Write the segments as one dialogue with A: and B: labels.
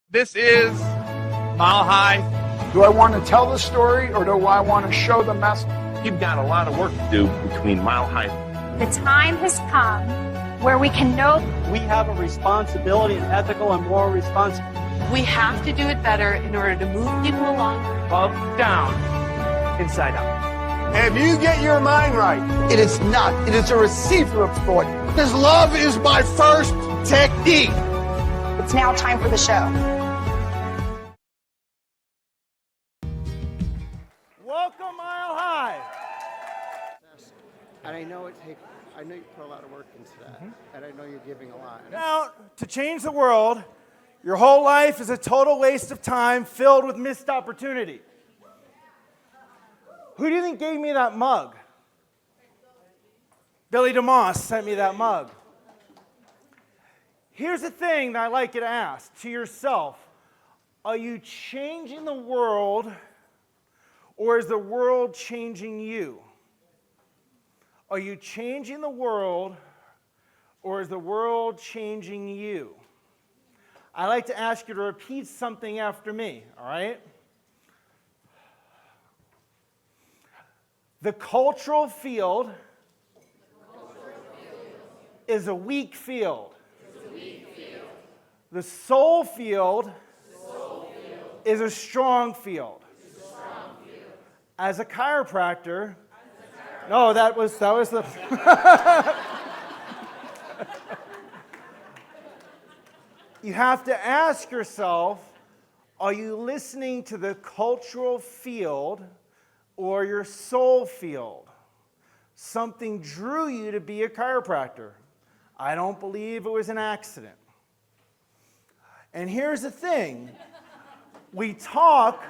A: This is Mile High.
B: Do I want to tell the story or do I want to show the message?
A: You've got a lot of work to do between Mile High.
C: The time has come where we can know
D: we have a responsibility, an ethical and moral responsibility.
E: We have to do it better in order to move people along.
A: Up, down, inside out.
B: If you get your mind right, it is not. It is a receiver of thought. This love is my first technique.
C: it's now time for the show.
D: Welcome, Mile High. And I know you put a lot of work into that, and I know you're giving a lot. Now, to change the world, your whole life is a total waste of time filled with missed opportunity. Who do you think gave me that mug? Billy DeMoss sent me that mug. Here's the thing that I'd like you to ask to yourself. Are you changing the world, or is the world changing you? Are you changing the world, or is the world changing you? I'd like to ask you to repeat something after me, all right? The cultural field is a weak field. The soul field is a strong field. As a chiropractor, no, that was the. You have to ask yourself, are you listening to the cultural field or your soul field? Something drew you to be a chiropractor. I don't believe it was an accident. And here's the thing. We talk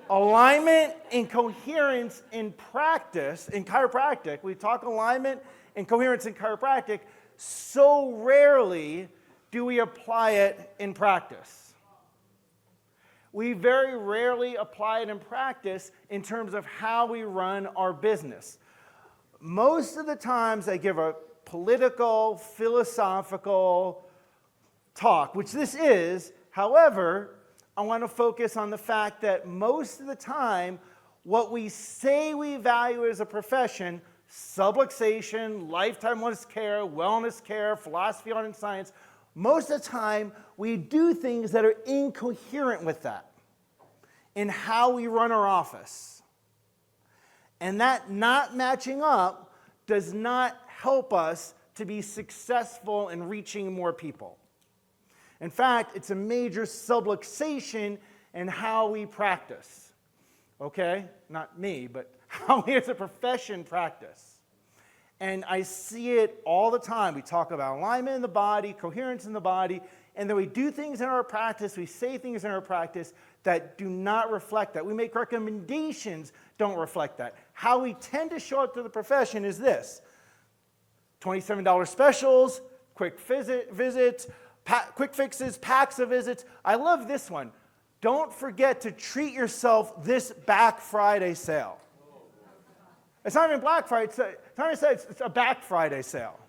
D: alignment and coherence in practice, in chiropractic. We talk alignment and coherence in chiropractic. So rarely do we apply it in practice. We very rarely apply it in practice in terms of how we run our business. Most of the times I give a political, philosophical talk, which this is. However, I want to focus on the fact that most of the time, what we say we value as a profession, subluxation, lifetime wellness care, philosophy, art, and science, most of the time, we do things that are incoherent with that in how we run our office. And that not matching up does not help us to be successful in reaching more people. In fact, it's a major subluxation in how we practice. Okay? Not me, but how we as a profession practice. And I see it all the time. We talk about alignment in the body, coherence in the body, and then we do things in our practice, we say things in our practice that do not reflect that. We make recommendations, don't reflect that. How we tend to show up to the profession is this. $27 specials, quick visits, quick fixes, packs of visits. I love this one. Don't forget to treat yourself this Black Friday sale. It's not even Black Friday, it's a Black Friday sale.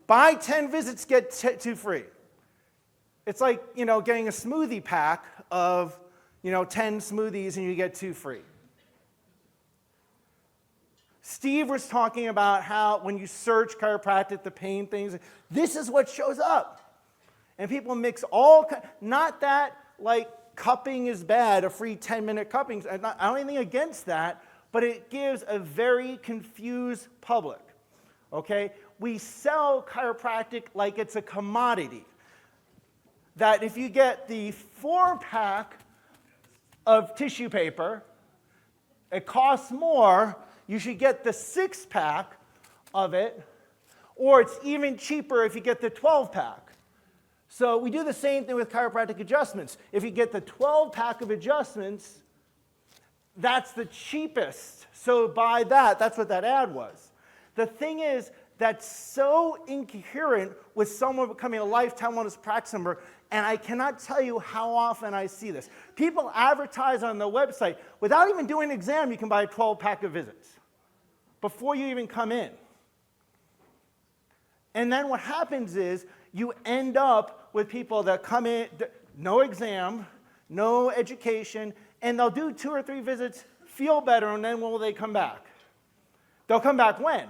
D: Buy 10 visits, get 2 free. It's like, getting a smoothie pack of, 10 smoothies and you get 2 free. Steve was talking about how when you search chiropractic, the pain things, this is what shows up. And people mix not that like cupping is bad, a free 10-minute cupping. I don't have anything against that, but it gives a very confused public, okay? We sell chiropractic like it's a commodity. That if you get the 4-pack of tissue paper, it costs more. You should get the 6-pack of it, or it's even cheaper if you get the 12-pack. So we do the same thing with chiropractic adjustments. If you get the 12-pack of adjustments, that's the cheapest. So buy that. That's what that ad was. The thing is, that's so incoherent with someone becoming a lifetime wellness practice member, and I cannot tell you how often I see this. People advertise on the website, without even doing an exam, you can buy a 12-pack of visits before you even come in. And then what happens is you end up with people that come in, no exam, no education, and they'll do 2 or 3 visits, feel better, and then will they come back? They'll come back when?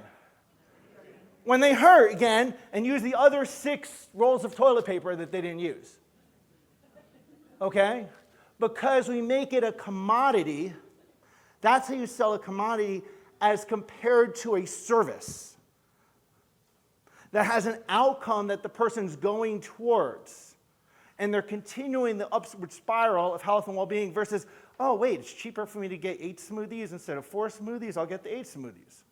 D: When they hurt again and use the other 6 rolls of toilet paper that they didn't use. Okay? Because we make it a commodity. That's how you sell a commodity as compared to a service that has an outcome that the person's going towards. And they're continuing the upward spiral of health and well-being versus, oh, wait, it's cheaper for me to get 8 smoothies instead of 4 smoothies. I'll get the 8 smoothies.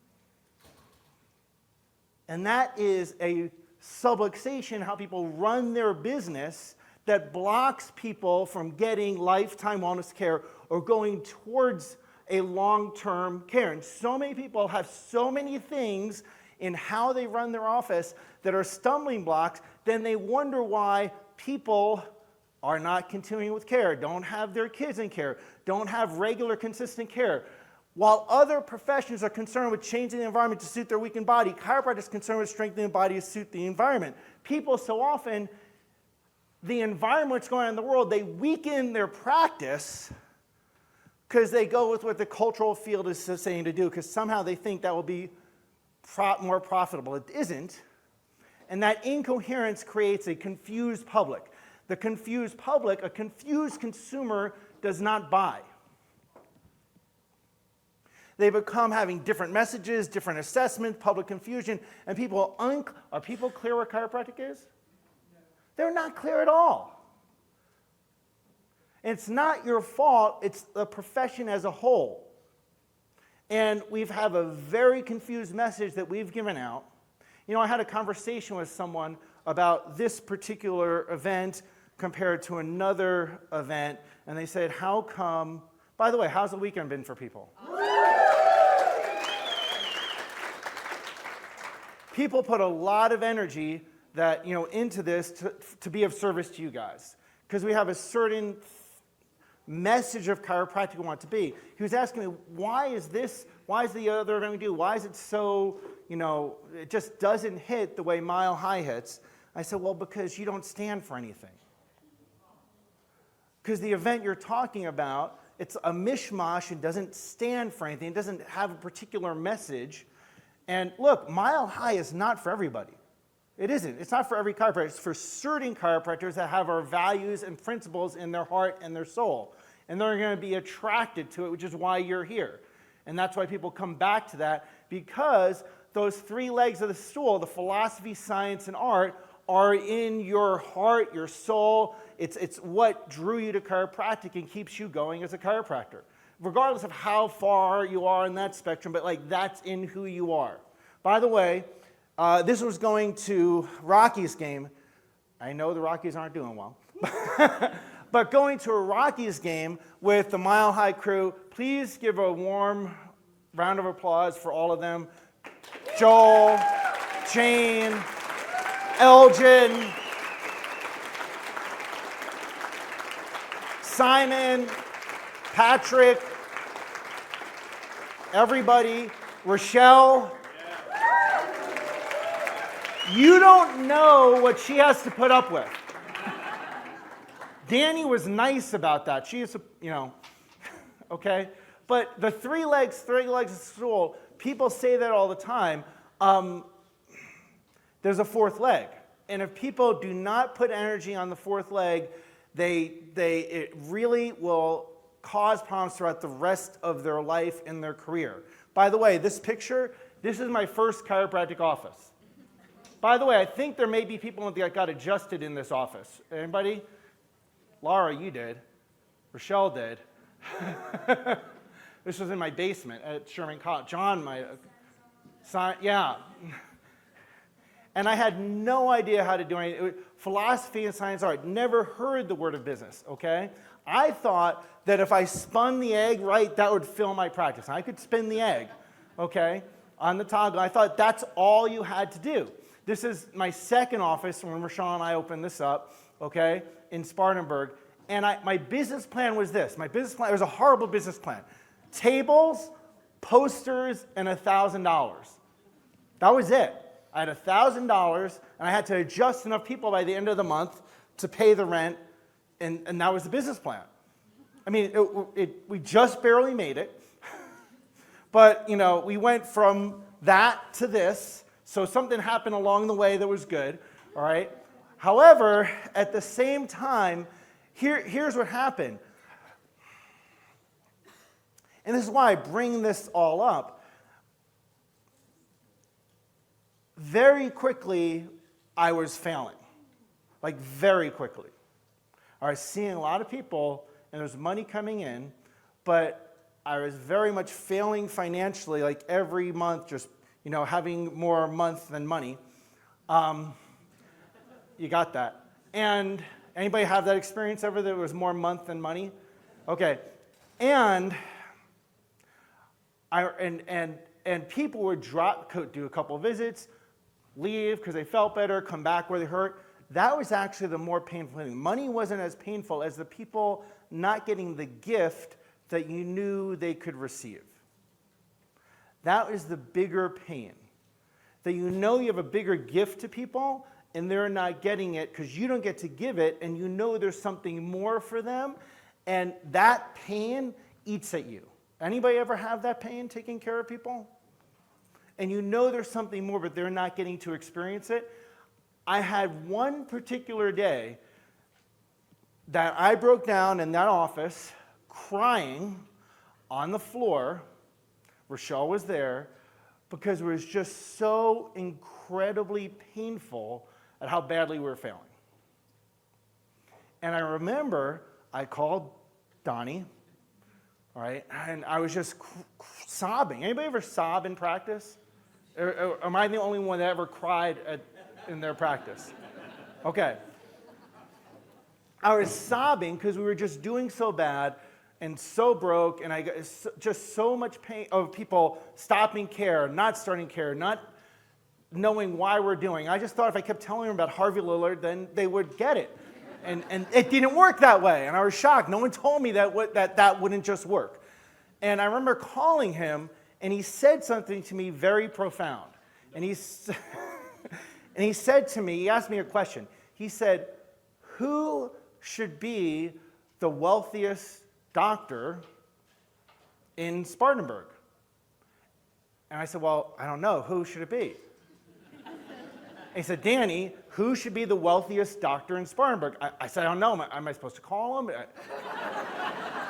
D: And that is a subluxation, how people run their business, that blocks people from getting lifetime wellness care or going towards a long-term care. And so many people have so many things in how they run their office that are stumbling blocks, then they wonder why people are not continuing with care, don't have their kids in care, don't have regular, consistent care. While other professions are concerned with changing the environment to suit their weakened body, chiropractors are concerned with strengthening the body to suit the environment. People so often, the environment that's going on in the world, they weaken their practice because they go with what the cultural field is saying to do, because somehow they think that will be more profitable. It isn't. And that incoherence creates a confused public. The confused public, a confused consumer does not buy. They become having different messages, different assessments, public confusion, and people, are people clear what chiropractic is? They're not clear at all. And it's not your fault, it's the profession as a whole. And we've have a very confused message that we've given out. You know, I had a conversation with someone about this particular event compared to another event, and they said, how come, by the way, how's the weekend been for people? People put a lot of energy that, into this to be of service to you guys, because we have a certain message of chiropractic we want it to be. He was asking me, why is the other event we do, why is it so, it just doesn't hit the way Mile High hits? I said, well, because you don't stand for anything. Because the event you're talking about, it's a mishmash, it doesn't stand for anything, it doesn't have a particular message. And look, Mile High is not for everybody. It isn't. It's not for every chiropractor. It's for certain chiropractors that have our values and principles in their heart and their soul. And they're going to be attracted to it, which is why you're here. And that's why people come back to that, because those 3 legs of the stool, the philosophy, science, and art, are in your heart, your soul. It's what drew you to chiropractic and keeps you going as a chiropractor, regardless of how far you are in that spectrum, but that's in who you are. By the way, this was going to Rockies game. I know the Rockies aren't doing well. But going to a Rockies game with the Mile High crew, please give a warm round of applause for all of them. Joel, Jane, Elgin, Simon, Patrick, everybody, Rochelle. You don't know what she has to put up with. Danny was nice about that. She is, okay? But the 3 legs of stool, people say that all the time. There's a 4th leg. And if people do not put energy on the 4th leg, it really will cause problems throughout the rest of their life and their career. By the way, this picture, this is my first chiropractic office. By the way, I think there may be people that got adjusted in this office. Anybody? Laura, you did. Rochelle did. This was in my basement at Sherman College. John, my son, yeah. And I had no idea how to do anything. Philosophy and science art. Never heard the word of business, okay? I thought that if I spun the egg right, that would fill my practice. I could spin the egg, okay, on the toggle. I thought that's all you had to do. This is my second office when Rashawn and I opened this up, okay, in Spartanburg. And my business plan was this. My business plan, it was a horrible business plan. Tables, posters, and $1,000. That was it. I had $1,000, and I had to adjust enough people by the end of the month to pay the rent And that was the business plan. I mean, we just barely made it. But, you know, we went from that to this. So something happened along the way that was good, all right? However, at the same time, here's what happened. And this is why I bring this all up. Very quickly, I was failing. Like, very quickly. I was seeing a lot of people, and there was money coming in, but I was very much failing financially, like every month, just, you know, having more month than money. You got that. And anybody have that experience ever that it was more month than money? Okay. And people would do a couple of visits, leave because they felt better, come back where they hurt. That was actually the more painful thing. Money wasn't as painful as the people not getting the gift that you knew they could receive. That was the bigger pain. That you know you have a bigger gift to people and they're not getting it because you don't get to give it, and you know there's something more for them, and that pain eats at you. Anybody ever have that pain taking care of people? And you know there's something more, but they're not getting to experience it. I had one particular day that I broke down in that office crying on the floor. Rochelle was there because it was just so incredibly painful at how badly we were failing. And I remember I called Donnie, all right, and I was just sobbing. Anybody ever sob in practice? Or am I the only one that ever cried in their practice? Okay. I was sobbing because we were just doing so bad and so broke, and I got just so much pain of people stopping care, not starting care, not knowing why we're doing. I just thought if I kept telling them about Harvey Lillard, then they would get it. And it didn't work that way, and I was shocked. No one told me that wouldn't just work. And I remember calling him, and he said something to me very profound. And he said to me, he asked me a question. He said, who should be the wealthiest doctor in Spartanburg? And I said, well, I don't know. Who should it be? And he said, Danny, who should be the wealthiest doctor in Spartanburg? I said, I don't know. Am I supposed to call him?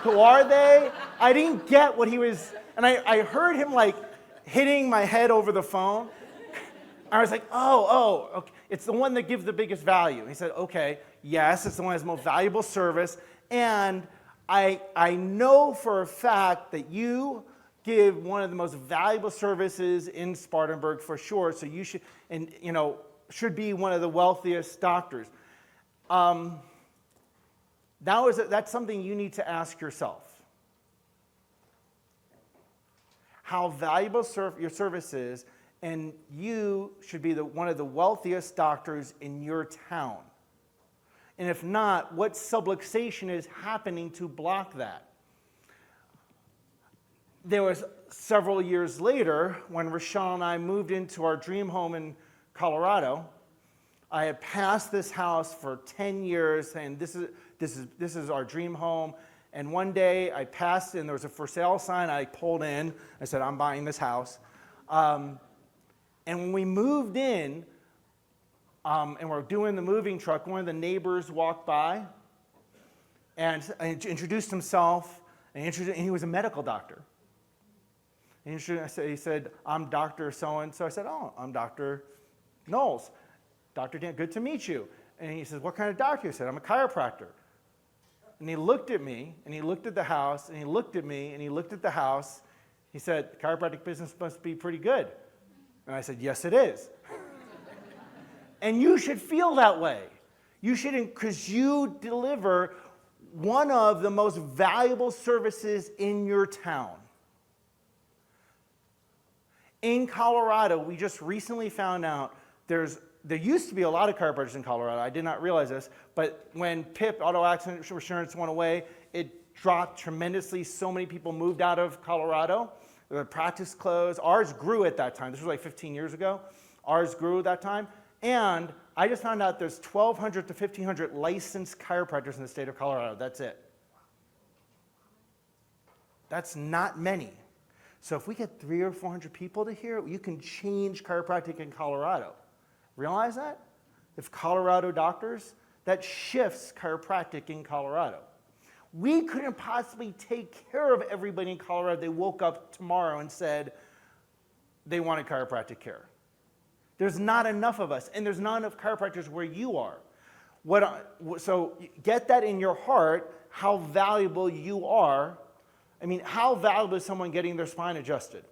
D: Who are they? I didn't get what he was, and I heard him like hitting my head over the phone. I was like, oh, okay. It's the one that gives the biggest value. He said, okay, yes, it's the one that has the most valuable service, and I know for a fact that you give one of the most valuable services in Spartanburg for sure, so you should, and you know, should be one of the wealthiest doctors. That's something you need to ask yourself. How valuable your service is, and you should be one of the wealthiest doctors in your town. And if not, what subluxation is happening to block that? There was several years later when Rochelle and I moved into our dream home in Colorado. I had passed this house for 10 years saying this is our dream home. And one day I passed and there was a for sale sign. I pulled in. I said, I'm buying this house. And when we moved in, and we're doing the moving truck, one of the neighbors walked by and introduced himself, and he was a medical doctor. And he said, I'm Dr. So-and-so. I said, oh, I'm Dr. Knowles. Dr. Dan, good to meet you. And he says, what kind of doctor? I said, I'm a chiropractor. And he looked at me, and he looked at the house, and he looked at me, and he looked at the house. He said, chiropractic business must be pretty good. And I said, yes, it is. And you should feel that way. You should, because you deliver one of the most valuable services in your town. In Colorado, we just recently found out there used to be a lot of chiropractors in Colorado. I did not realize this, but when PIP, auto accident insurance, went away, it dropped tremendously. So many people moved out of Colorado. The practice closed. Ours grew at that time. This was like 15 years ago. Ours grew at that time. And I just found out there's 1,200 to 1,500 licensed chiropractors in the state of Colorado. That's it. That's not many. So if we get 300 or 400 people to here, you can change chiropractic in Colorado. Realize that? If Colorado doctors, that shifts chiropractic in Colorado. We couldn't possibly take care of everybody in Colorado. They woke up tomorrow and said they wanted chiropractic care. There's not enough of us, and there's not enough chiropractors where you are. So get that in your heart, how valuable you are. I mean, how valuable is someone getting their spine adjusted?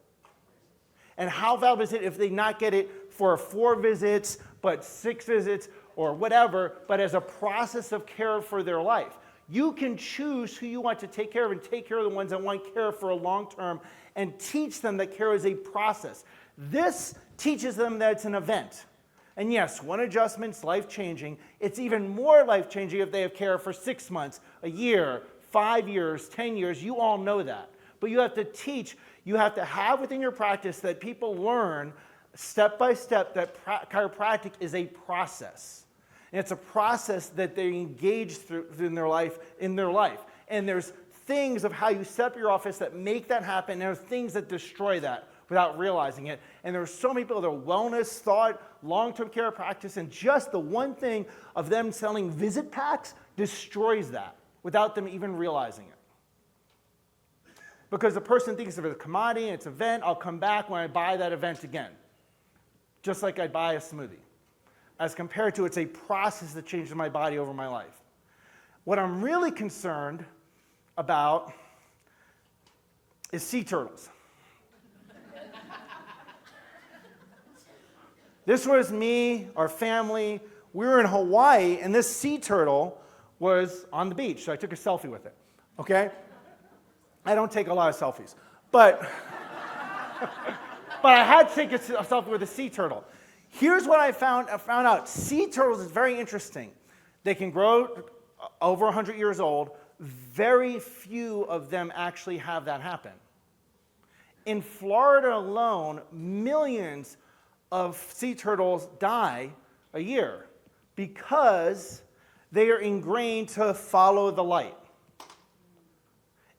D: And how valuable is it if they not get it for 4 visits, but 6 visits, or whatever, but as a process of care for their life? You can choose who you want to take care of and take care of the ones that want care for a long term and teach them that care is a process. This teaches them that it's an event. And yes, one adjustment's life-changing. It's even more life-changing if they have care for 6 months, a year, 5 years, 10 years. You all know that. But you have to teach, you have to have within your practice that people learn step by step that chiropractic is a process. And it's a process that they engage through in their life. And there's things of how you set up your office that make that happen, and there's things that destroy that without realizing it. And there are so many people that are wellness, thought, long-term care practice, and just the one thing of them selling visit packs destroys that without them even realizing it. Because the person thinks of it as a commodity, it's an event, I'll come back when I buy that event again. Just like I'd buy a smoothie. As compared to it's a process that changes my body over my life. What I'm really concerned about is sea turtles. This was me, our family. We were in Hawaii, and this sea turtle was on the beach, so I took a selfie with it, okay? I don't take a lot of selfies, but I had to take a selfie with a sea turtle. Here's what I found out. Sea turtles is very interesting. They can grow over 100 years old. Very few of them actually have that happen. In Florida alone, millions of sea turtles die a year because they are ingrained to follow the light.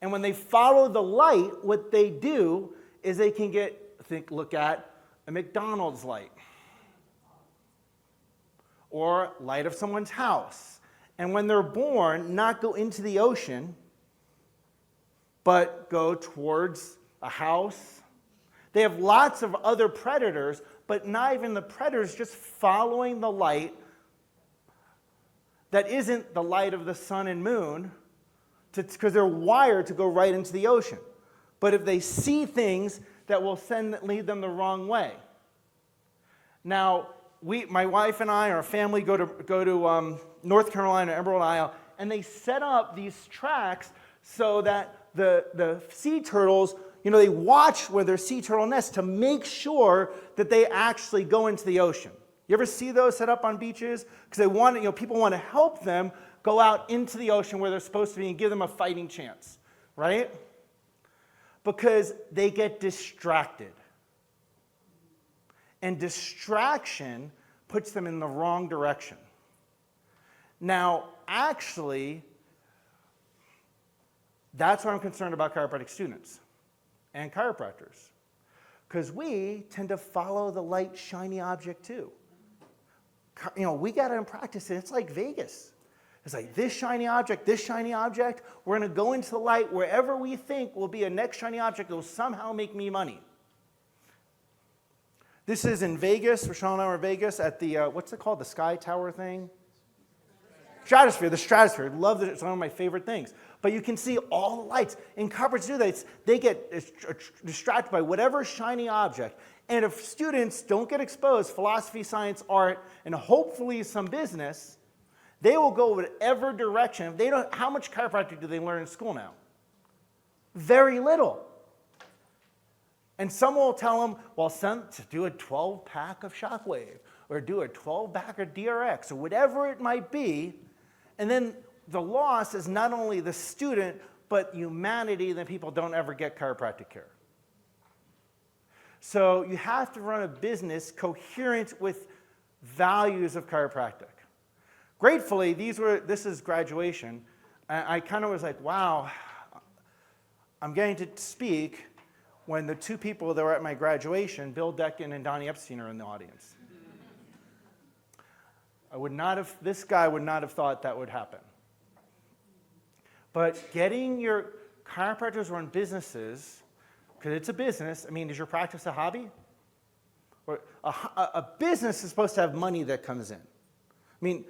D: And when they follow the light, what they do is they can look at a McDonald's light or light of someone's house. And when they're born, not go into the ocean, but go towards a house. They have lots of other predators, but not even the predators, just following the light that isn't the light of the sun and moon, because they're wired to go right into the ocean. But if they see things that will lead them the wrong way. Now, my wife and I, our family, go to North Carolina, Emerald Isle, and they set up these tracks so that the sea turtles, they watch where their sea turtle nests to make sure that they actually go into the ocean. You ever see those set up on beaches? Because people want to help them go out into the ocean where they're supposed to be and give them a fighting chance, right? Because they get distracted. And distraction puts them in the wrong direction. Now, actually, that's what I'm concerned about chiropractic students and chiropractors. Because we tend to follow the light, shiny object too. We got to practice it. It's like Vegas. It's like this shiny object. We're going to go into the light wherever we think will be a next shiny object that will somehow make me money. This is in Vegas. Rashawn and I were in Vegas at the, what's it called? The Sky Tower thing? The stratosphere. Love it. It's one of my favorite things. But you can see all the lights. And chiropractors do that. They get distracted by whatever shiny object. And if students don't get exposed, philosophy, science, art, and hopefully some business, they will go whatever direction. How much chiropractic do they learn in school now? Very little. And someone will tell them, well, to do a 12-pack of Shockwave, or do a 12-pack of DRX, or whatever it might be. And then the loss is not only the student, but humanity, that people don't ever get chiropractic care. So you have to run a business coherent with values of chiropractic. Gratefully, this is graduation. And I kind of was like, wow, I'm getting to speak when the two people that were at my graduation, Bill Decken and Donnie Epstein, are in the audience. This guy would not have thought that would happen. But getting your chiropractors run businesses, because it's a business. I mean, is your practice a hobby? Or a business is supposed to have money that comes in. I mean,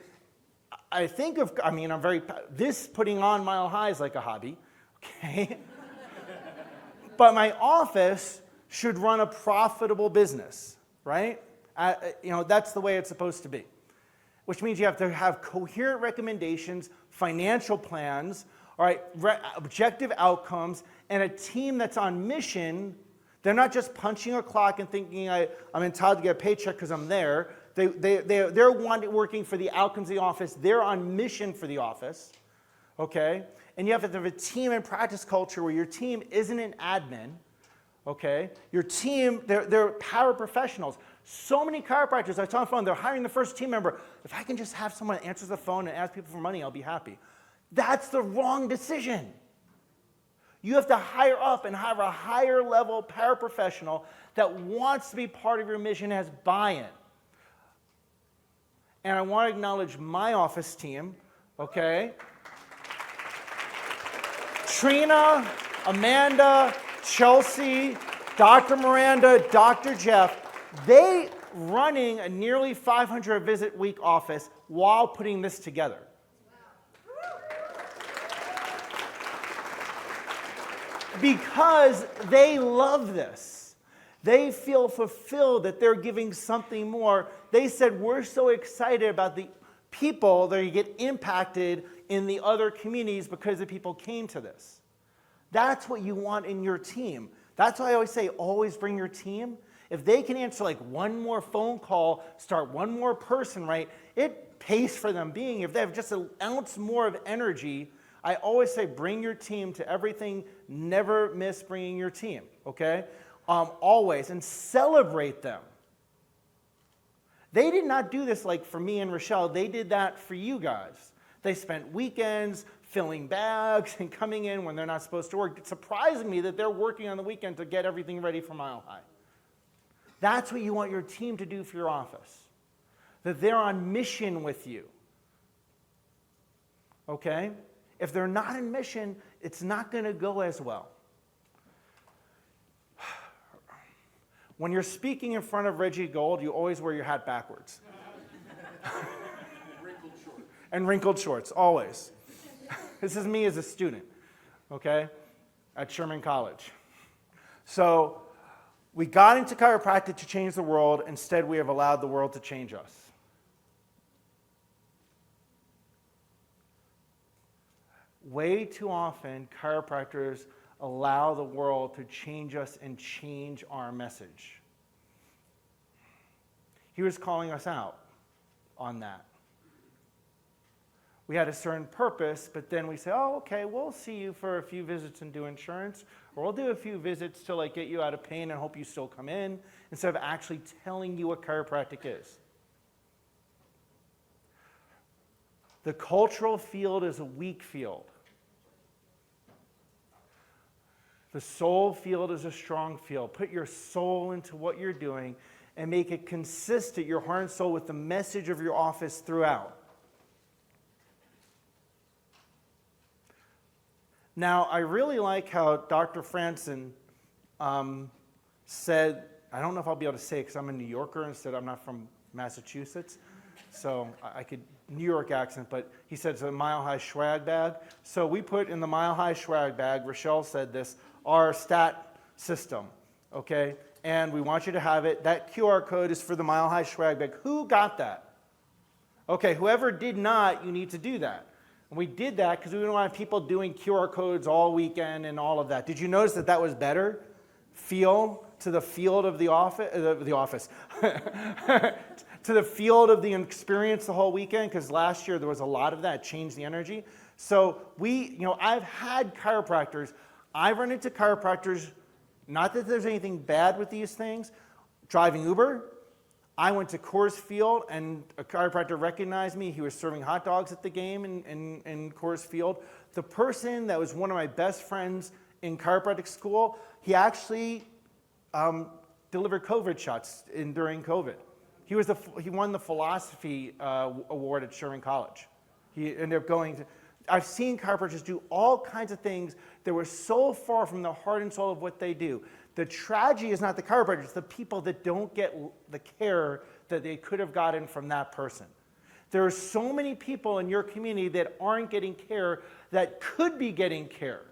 D: this putting on Mile High is like a hobby, okay? But my office should run a profitable business, right? That's the way it's supposed to be. Which means you have to have coherent recommendations, financial plans, all right, objective outcomes, and a team that's on mission. They're not just punching a clock and thinking I'm entitled to get a paycheck because I'm there. They're working for the outcomes of the office. They're on mission for the office, okay? And you have to have a team and practice culture where your team isn't an admin, okay? Your team, they're paraprofessionals. So many chiropractors, I saw on the phone, they're hiring the first team member. If I can just have someone that answers the phone and ask people for money, I'll be happy. That's the wrong decision. You have to hire up and have a higher level paraprofessional that wants to be part of your mission, has buy-in. And I want to acknowledge my office team, okay? Trina, Amanda, Chelsea, Dr. Miranda, Dr. Jeff, they running a nearly 500 visit week office while putting this together. Because they love this. They feel fulfilled that they're giving something more. They said, we're so excited about the people that get impacted in the other communities because the people came to this. That's what you want in your team. That's why I always say, always bring your team. If they can answer like one more phone call, start one more person, right, it pays for them being. If they have just an ounce more of energy, I always say bring your team to everything. Never miss bringing your team, okay? Always. And celebrate them. They did not do this like for me and Rochelle. They did that for you guys. They spent weekends filling bags and coming in when they're not supposed to work. It's surprising me that they're working on the weekend to get everything ready for Mile High. That's what you want your team to do for your office. That they're on mission with you. Okay? If they're not in mission, it's not going to go as well. When you're speaking in front of Reggie Gold, you always wear your hat backwards. And wrinkled shorts, always. This is me as a student, okay, at Sherman College. So we got into chiropractic to change the world. Instead, we have allowed the world to change us. Way too often, chiropractors allow the world to change us and change our message. He was calling us out on that. We had a certain purpose, but then we say, oh, okay, we'll see you for a few visits and do insurance, or we'll do a few visits to like get you out of pain and hope you still come in, instead of actually telling you what chiropractic is. The cultural field is a weak field. The soul field is a strong field. Put your soul into what you're doing and make it consistent, your heart and soul, with the message of your office throughout. Now, I really like how Dr. Franson said, I don't know if I'll be able to say it because I'm a New Yorker instead, I'm not from Massachusetts, so I could, New York accent, but he said it's a Mile High swag bag. So we put in the Mile High swag bag, Rochelle said this, our stat system, okay? And we want you to have it. That QR code is for the Mile High swag bag. Who got that? Okay, whoever did not, you need to do that. And we did that because we didn't want people doing QR codes all weekend and all of that. Did you notice that that was better? Feel to the field of the office, to the field of the experience the whole weekend, because last year there was a lot of that, changed the energy. So I've had chiropractors, I've run into chiropractors, not that there's anything bad with these things, driving Uber, I went to Coors Field, and a chiropractor recognized me. He was serving hot dogs at the game in Coors Field. The person that was one of my best friends in chiropractic school, he actually delivered COVID shots during COVID. He won the philosophy award at Sherman College. He ended up going to. I've seen chiropractors do all kinds of things that were so far from the heart and soul of what they do. The tragedy is not the chiropractors, it's the people that don't get the care that they could have gotten from that person. There are so many people in your community that aren't getting care that could be getting care.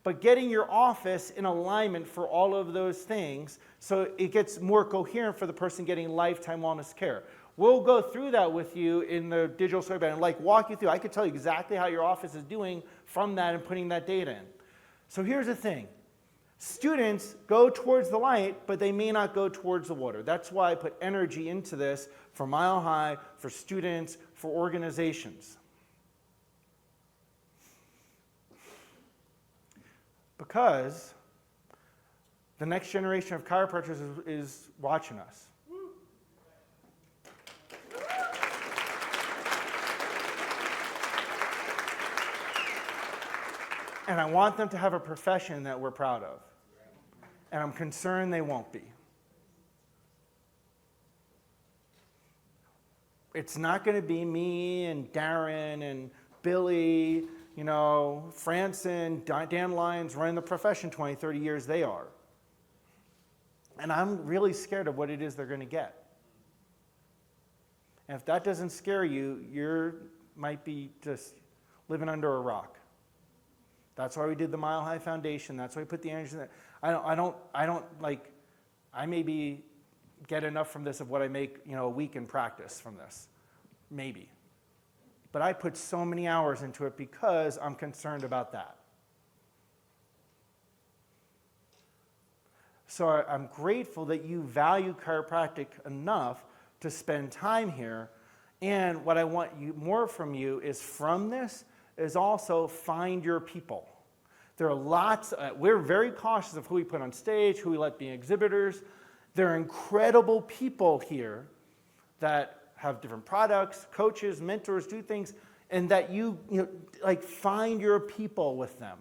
D: But getting your office in alignment for all of those things so it gets more coherent for the person getting lifetime wellness care. We'll go through that with you in the digital survey and walk you through. I could tell you exactly how your office is doing from that and putting that data in. So here's the thing. Students go towards the light, but they may not go towards the water. That's why I put energy into this for Mile High, for students, for organizations. Because the next generation of chiropractors is watching us. And I want them to have a profession that we're proud of. And I'm concerned they won't be. It's not going to be me and Darren and Billy, Franson, Dan Lyons running the profession 20, 30 years they are. And I'm really scared of what it is they're going to get. And if that doesn't scare you, you might be just living under a rock. That's why we did the Mile High Foundation. That's why we put the energy in there. I maybe get enough from this of what I make, a week in practice from this. Maybe. But I put so many hours into it because I'm concerned about that. So I'm grateful that you value chiropractic enough to spend time here. And what I want more from you is from this is also find your people. There are lots, we're very cautious of who we put on stage, who we let be exhibitors. There are incredible people here that have different products, coaches, mentors, do things, and that you find your people with them.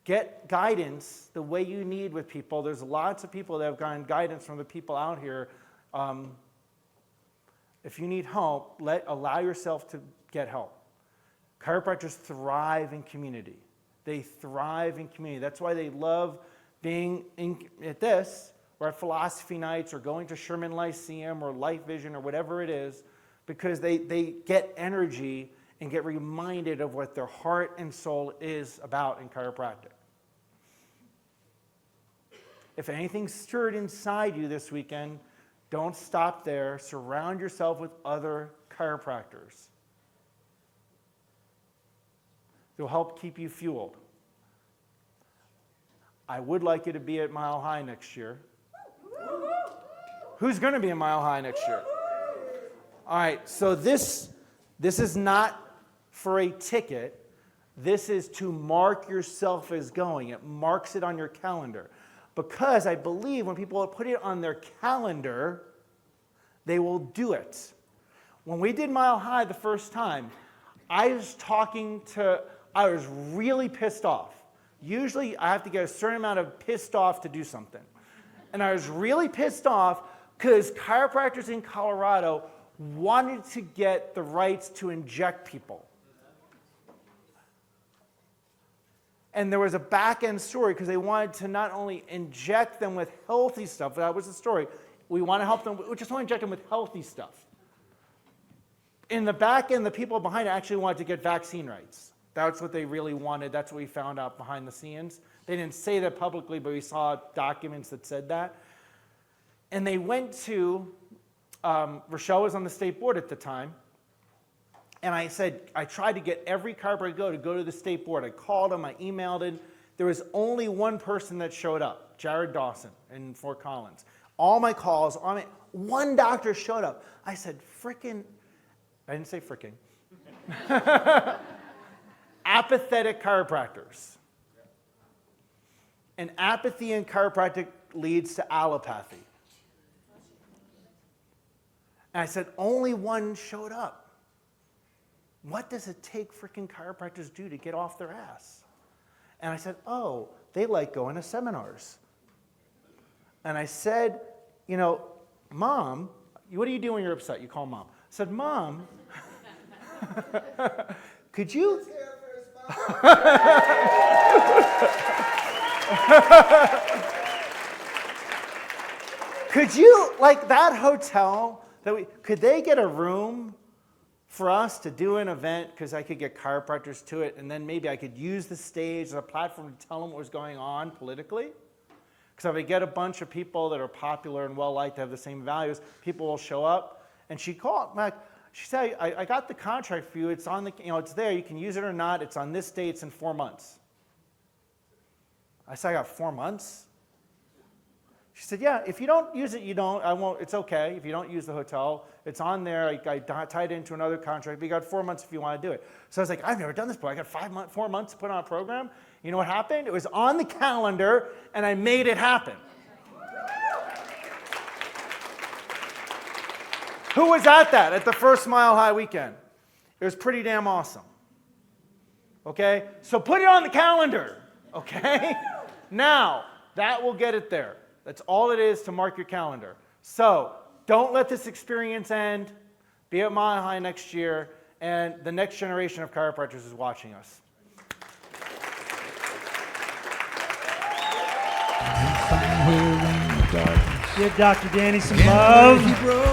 D: Get guidance the way you need with people. There's lots of people that have gotten guidance from the people out here. If you need help, allow yourself to get help. Chiropractors thrive in community. They thrive in community. That's why they love being at this, or at philosophy nights, or going to Sherman Lyceum, or Life Vision, or whatever it is, because they get energy and get reminded of what their heart and soul is about in chiropractic. If anything stirred inside you this weekend, don't stop there. Surround yourself with other chiropractors. They'll help keep you fueled. I would like you to be at Mile High next year. Who's going to be at Mile High next year? All right, so this is not for a ticket. This is to mark yourself as going. It marks it on your calendar. Because I believe when people put it on their calendar, they will do it. When we did Mile High the first time, I was really pissed off. Usually I have to get a certain amount of pissed off to do something. And I was really pissed off because chiropractors in Colorado wanted to get the rights to inject people. And there was a back-end story because they wanted to not only inject them with healthy stuff, that was the story. We want to help them, we just want to inject them with healthy stuff. In the back end, the people behind it actually wanted to get vaccine rights. That's what they really wanted. That's what we found out behind the scenes. They didn't say that publicly, but we saw documents that said that. And they went to, Rochelle was on the state board at the time, and I tried to get every chiropractor to go to the state board. I called him, I emailed him. There was only one person that showed up, Jared Dawson in Fort Collins. All my calls, one doctor showed up. I said, I didn't say frickin'. Apathetic chiropractors. And apathy in chiropractic leads to allopathy. And I said, only one showed up. What does it take freaking chiropractors do to get off their ass? And I said, oh, they like going to seminars. And I said, you know, Mom, what do you do when you're upset? You call Mom. I said, Mom, could you... Could you, like that hotel, could they get a room for us to do an event because I could get chiropractors to it, and then maybe I could use the stage as a platform to tell them what was going on politically? Because if I get a bunch of people that are popular and well-liked, have the same values, people will show up. And she called, like, she said, I got the contract for you. It's on the, it's there. You can use it or not. It's on this date. It's in 4 months. I said, I got 4 months? She said, yeah, if you don't use it, you don't. I won't. It's okay. If you don't use the hotel, it's on there. I tied it into another contract, but you got 4 months if you want to do it. So I was like, I've never done this before. I got 4 months to put on a program. You know what happened? It was on the calendar, and I made it happen. Who was at that, at the first Mile High weekend? It was pretty damn awesome. Okay? So put it on the calendar. Okay? Now, that will get it there. That's all it is to mark your calendar. So don't let this experience end. Be at Mile High next year, and the next generation of chiropractors is watching us.
F: Give Dr. Danny some love.